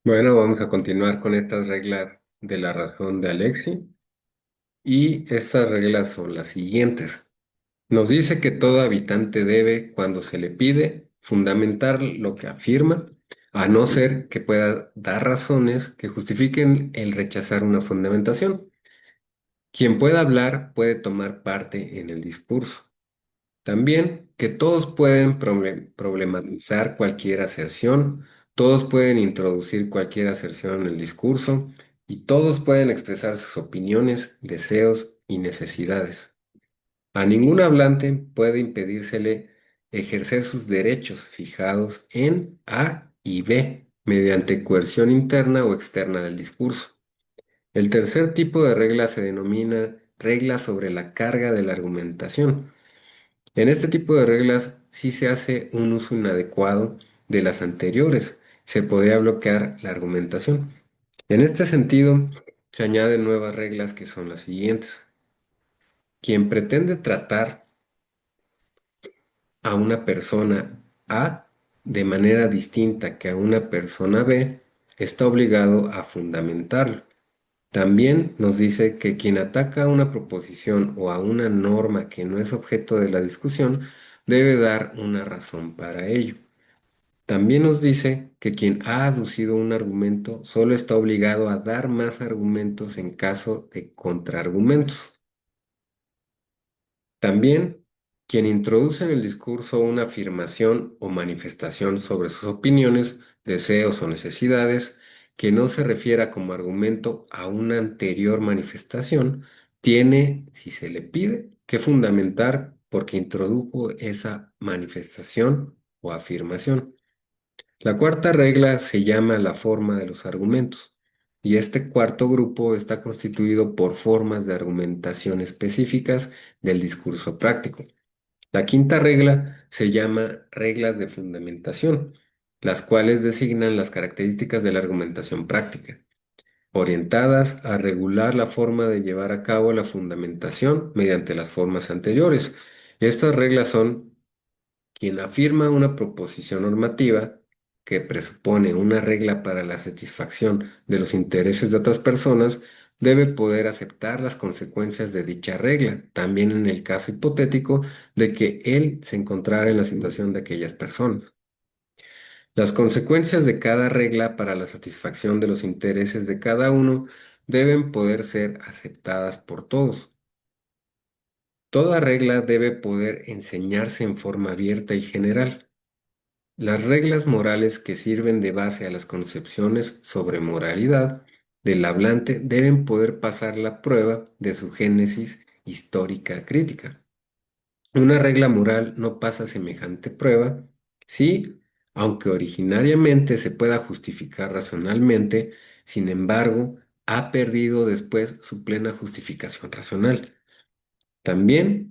Bueno, vamos a continuar con estas reglas de la razón de Alexi. Y estas reglas son las siguientes. Nos dice que todo habitante debe, cuando se le pide, fundamentar lo que afirma, a no ser que pueda dar razones que justifiquen el rechazar una fundamentación. Quien pueda hablar puede tomar parte en el discurso. También que todos pueden problematizar cualquier aserción, todos pueden introducir cualquier aserción en el discurso y todos pueden expresar sus opiniones, deseos y necesidades. A ningún hablante puede impedírsele ejercer sus derechos fijados en A y B mediante coerción interna o externa del discurso. El tercer tipo de regla se denomina regla sobre la carga de la argumentación. En este tipo de reglas sí se hace un uso inadecuado de las anteriores. Se podría bloquear la argumentación. En este sentido, se añaden nuevas reglas que son las siguientes. Quien pretende tratar a una persona A de manera distinta que a una persona B está obligado a fundamentarlo. También nos dice que quien ataca a una proposición o a una norma que no es objeto de la discusión debe dar una razón para ello. También nos dice que quien ha aducido un argumento solo está obligado a dar más argumentos en caso de contraargumentos. También, quien introduce en el discurso una afirmación o manifestación sobre sus opiniones, deseos o necesidades que no se refiera como argumento a una anterior manifestación, tiene, si se le pide, que fundamentar porque introdujo esa manifestación o afirmación. La cuarta regla se llama la forma de los argumentos, y este cuarto grupo está constituido por formas de argumentación específicas del discurso práctico. La quinta regla se llama reglas de fundamentación, las cuales designan las características de la argumentación práctica, orientadas a regular la forma de llevar a cabo la fundamentación mediante las formas anteriores. Estas reglas son: quien afirma una proposición normativa que presupone una regla para la satisfacción de los intereses de otras personas debe poder aceptar las consecuencias de dicha regla, también en el caso hipotético de que él se encontrara en la situación de aquellas personas. Las consecuencias de cada regla para la satisfacción de los intereses de cada uno deben poder ser aceptadas por todos. Toda regla debe poder enseñarse en forma abierta y general. Las reglas morales que sirven de base a las concepciones sobre moralidad del hablante deben poder pasar la prueba de su génesis histórica crítica. Una regla moral no pasa semejante prueba si, aunque originariamente se pueda justificar racionalmente, sin embargo, ha perdido después su plena justificación racional. También,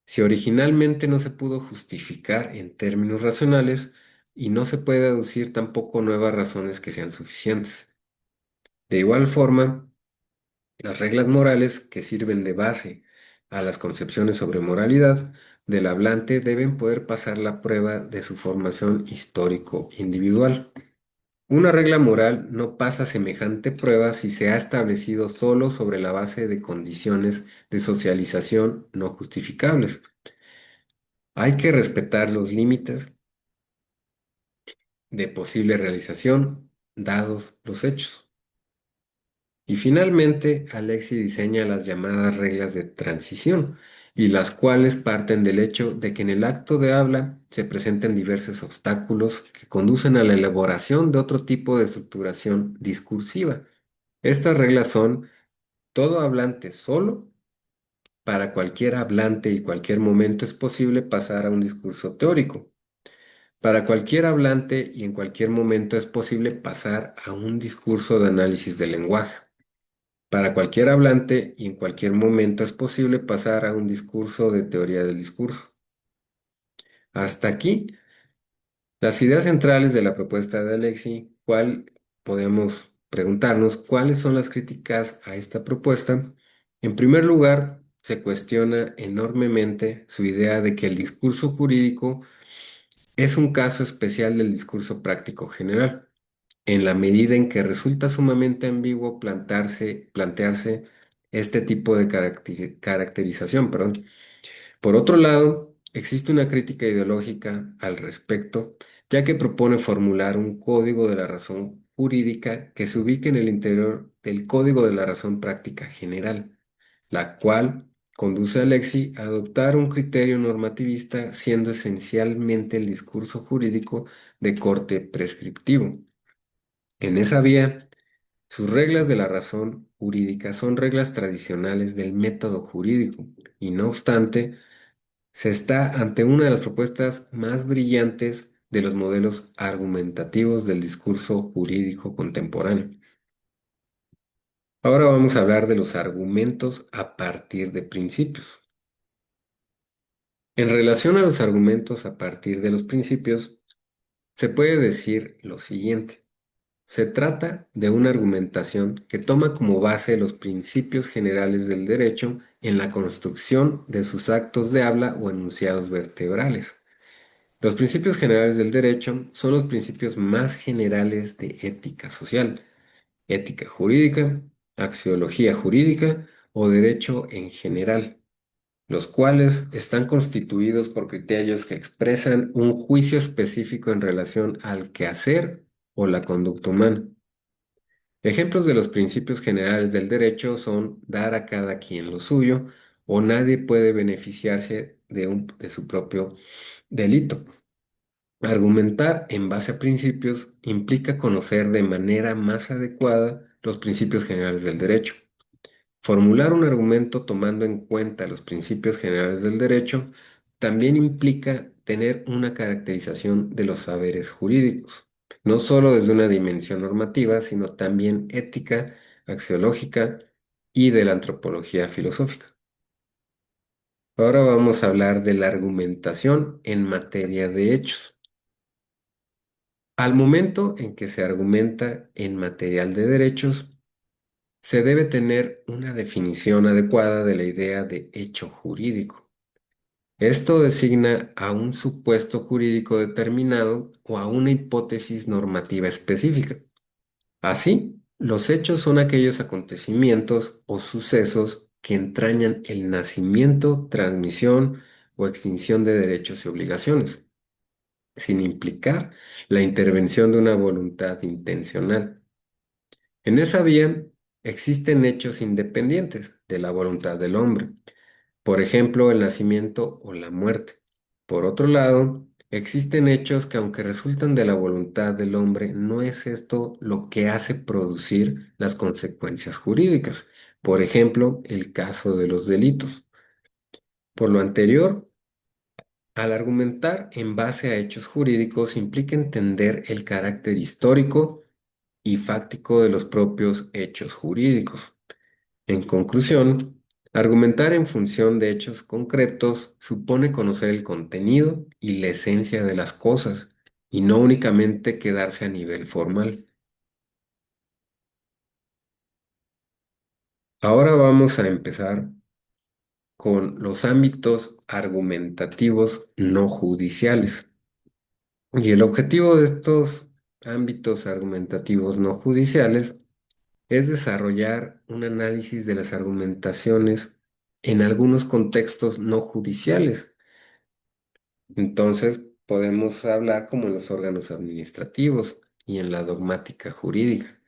si originalmente no se pudo justificar en términos racionales y no se puede aducir tampoco nuevas razones que sean suficientes. De igual forma, las reglas morales que sirven de base a las concepciones sobre moralidad del hablante deben poder pasar la prueba de su formación histórico individual. Una regla moral no pasa semejante prueba si se ha establecido solo sobre la base de condiciones de socialización no justificables. Hay que respetar los límites de posible realización, dados los hechos. Y finalmente, Alexi diseña las llamadas reglas de transición, y las cuales parten del hecho de que en el acto de habla se presenten diversos obstáculos que conducen a la elaboración de otro tipo de estructuración discursiva. Estas reglas son: todo hablante solo, para cualquier hablante y cualquier momento es posible pasar a un discurso teórico. Para cualquier hablante y en cualquier momento es posible pasar a un discurso de análisis del lenguaje. Para cualquier hablante y en cualquier momento es posible pasar a un discurso de teoría del discurso. Hasta aquí las ideas centrales de la propuesta de Alexi. ¿Cuál podemos preguntarnos cuáles son las críticas a esta propuesta? En primer lugar, se cuestiona enormemente su idea de que el discurso jurídico es un caso especial del discurso práctico general. en la medida en que resulta sumamente ambiguo plantearse este tipo de caracterización, perdón. Por otro lado, existe una crítica ideológica al respecto, ya que propone formular un código de la razón jurídica que se ubique en el interior del código de la razón práctica general, la cual conduce a Lexi a adoptar un criterio normativista, siendo esencialmente el discurso jurídico de corte prescriptivo. En esa vía, sus reglas de la razón jurídica son reglas tradicionales del método jurídico, y no obstante, se está ante una de las propuestas más brillantes de los modelos argumentativos del discurso jurídico contemporáneo. Ahora vamos a hablar de los argumentos a partir de principios. En relación a los argumentos a partir de los principios, se puede decir lo siguiente. Se trata de una argumentación que toma como base los principios generales del derecho en la construcción de sus actos de habla o enunciados vertebrales. Los principios generales del derecho son los principios más generales de ética social, ética jurídica, axiología jurídica o derecho en general, los cuales están constituidos por criterios que expresan un juicio específico en relación al quehacer o la conducta humana. Ejemplos de los principios generales del derecho son dar a cada quien lo suyo o nadie puede beneficiarse de su propio delito. Argumentar en base a principios implica conocer de manera más adecuada los principios generales del derecho. Formular un argumento tomando en cuenta los principios generales del derecho también implica tener una caracterización de los saberes jurídicos, no solo desde una dimensión normativa, sino también ética, axiológica y de la antropología filosófica. Ahora vamos a hablar de la argumentación en materia de hechos. Al momento en que se argumenta en material de derechos, se debe tener una definición adecuada de la idea de hecho jurídico. Esto designa a un supuesto jurídico determinado o a una hipótesis normativa específica. Así, los hechos son aquellos acontecimientos o sucesos que entrañan el nacimiento, transmisión o extinción de derechos y obligaciones, sin implicar la intervención de una voluntad intencional. En esa vía existen hechos independientes de la voluntad del hombre, por ejemplo, el nacimiento o la muerte. Por otro lado, existen hechos que aunque resultan de la voluntad del hombre, no es esto lo que hace producir las consecuencias jurídicas. Por ejemplo, el caso de los delitos. Por lo anterior, al argumentar en base a hechos jurídicos implica entender el carácter histórico y fáctico de los propios hechos jurídicos. En conclusión, argumentar en función de hechos concretos supone conocer el contenido y la esencia de las cosas, y no únicamente quedarse a nivel formal. Ahora vamos a empezar con los ámbitos argumentativos no judiciales. Y el objetivo de estos ámbitos argumentativos no judiciales es desarrollar un análisis de las argumentaciones en algunos contextos no judiciales. Entonces, podemos hablar como en los órganos administrativos y en la dogmática jurídica.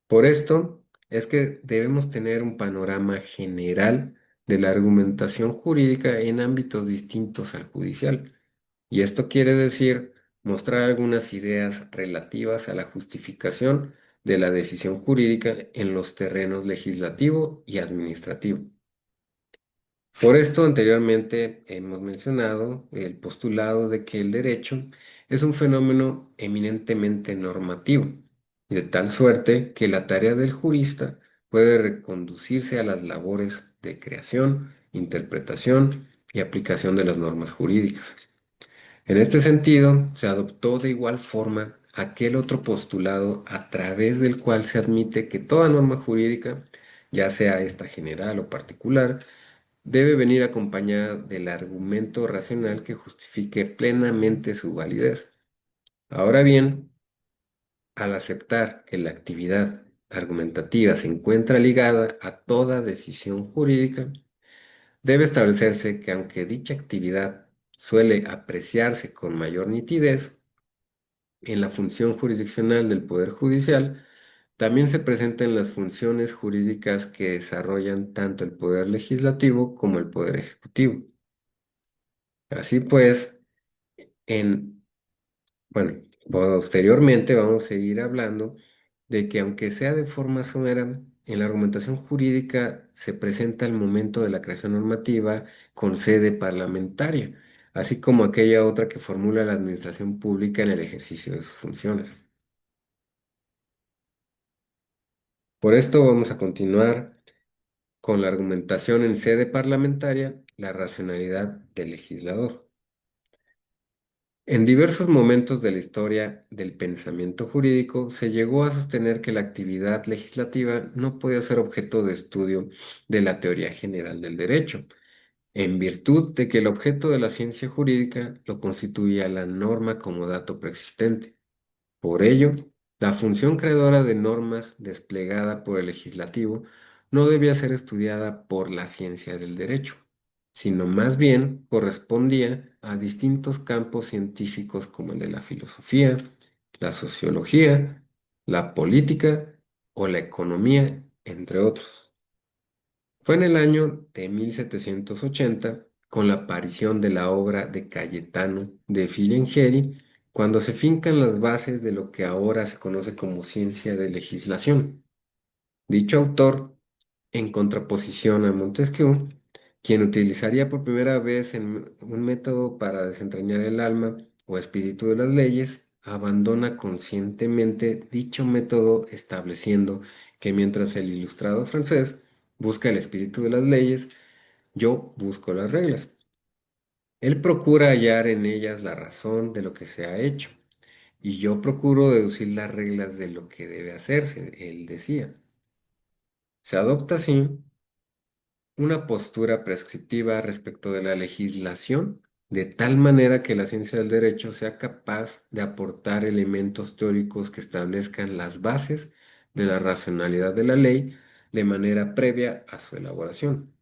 Por esto es que debemos tener un panorama general de la argumentación jurídica en ámbitos distintos al judicial. Y esto quiere decir mostrar algunas ideas relativas a la justificación de la decisión jurídica en los terrenos legislativo y administrativo. Por esto, anteriormente hemos mencionado el postulado de que el derecho es un fenómeno eminentemente normativo, de tal suerte que la tarea del jurista puede reconducirse a las labores de creación, interpretación y aplicación de las normas jurídicas. En este sentido, se adoptó de igual forma aquel otro postulado a través del cual se admite que toda norma jurídica, ya sea esta general o particular, debe venir acompañada del argumento racional que justifique plenamente su validez. Ahora bien, al aceptar que la actividad argumentativa se encuentra ligada a toda decisión jurídica, debe establecerse que aunque dicha actividad suele apreciarse con mayor nitidez en la función jurisdiccional del Poder Judicial, también se presentan las funciones jurídicas que desarrollan tanto el Poder Legislativo como el Poder Ejecutivo. Así pues, en Bueno, posteriormente vamos a seguir hablando de que aunque sea de forma somera, en la argumentación jurídica se presenta el momento de la creación normativa con sede parlamentaria, así como aquella otra que formula la administración pública en el ejercicio de sus funciones. Por esto vamos a continuar con la argumentación en sede parlamentaria, la racionalidad del legislador. En diversos momentos de la historia del pensamiento jurídico se llegó a sostener que la actividad legislativa no podía ser objeto de estudio de la teoría general del derecho, en virtud de que el objeto de la ciencia jurídica lo constituía la norma como dato preexistente. Por ello, la función creadora de normas desplegada por el legislativo no debía ser estudiada por la ciencia del derecho, sino más bien correspondía a distintos campos científicos como el de la filosofía, la sociología, la política o la economía, entre otros. Fue en el año de 1780, con la aparición de la obra de Cayetano de Filengieri, cuando se fincan las bases de lo que ahora se conoce como ciencia de legislación. Dicho autor, en contraposición a Montesquieu, quien utilizaría por primera vez un método para desentrañar el alma o espíritu de las leyes, abandona conscientemente dicho método, estableciendo que mientras el ilustrado francés busca el espíritu de las leyes, yo busco las reglas. Él procura hallar en ellas la razón de lo que se ha hecho, y yo procuro deducir las reglas de lo que debe hacerse, él decía. Se adopta así una postura prescriptiva respecto de la legislación, de tal manera que la ciencia del derecho sea capaz de aportar elementos teóricos que establezcan las bases de la racionalidad de la ley de manera previa a su elaboración.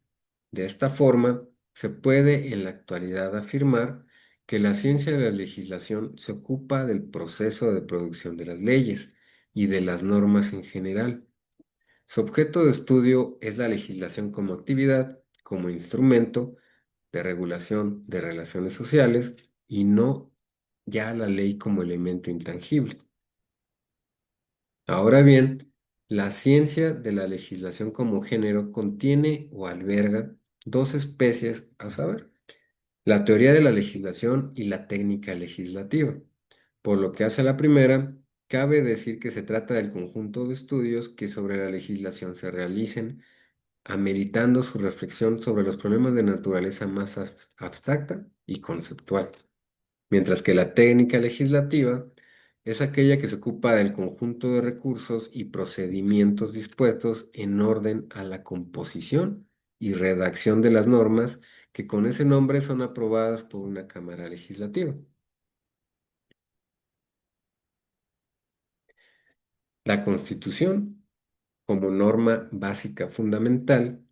De esta forma, se puede en la actualidad afirmar que la ciencia de la legislación se ocupa del proceso de producción de las leyes y de las normas en general. Su objeto de estudio es la legislación como actividad, como instrumento de regulación de relaciones sociales y no ya la ley como elemento intangible. Ahora bien, la ciencia de la legislación como género contiene o alberga dos especies, a saber, la teoría de la legislación y la técnica legislativa. Por lo que hace a la primera, cabe decir que se trata del conjunto de estudios que sobre la legislación se realicen ameritando su reflexión sobre los problemas de naturaleza más abstracta y conceptual, mientras que la técnica legislativa es aquella que se ocupa del conjunto de recursos y procedimientos dispuestos en orden a la composición y redacción de las normas que con ese nombre son aprobadas por una Cámara Legislativa. La Constitución, como norma básica fundamental,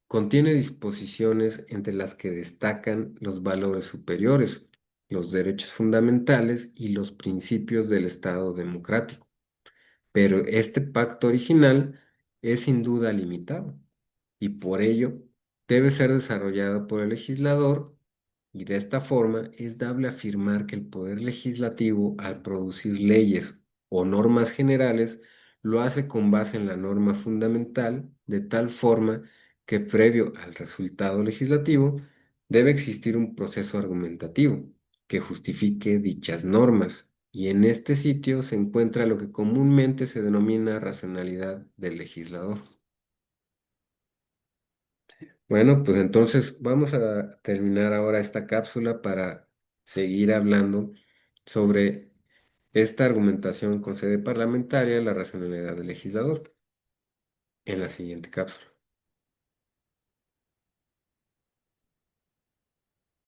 contiene disposiciones entre las que destacan los valores superiores, los derechos fundamentales y los principios del Estado democrático. Pero este pacto original es sin duda limitado y por ello debe ser desarrollado por el legislador, y de esta forma es dable afirmar que el poder legislativo, al producir leyes o normas generales, lo hace con base en la norma fundamental, de tal forma que previo al resultado legislativo debe existir un proceso argumentativo que justifique dichas normas, y en este sitio se encuentra lo que comúnmente se denomina racionalidad del legislador. Bueno, pues entonces vamos a terminar ahora esta cápsula para seguir hablando sobre esta argumentación con sede parlamentaria, la racionalidad del legislador, en la siguiente cápsula.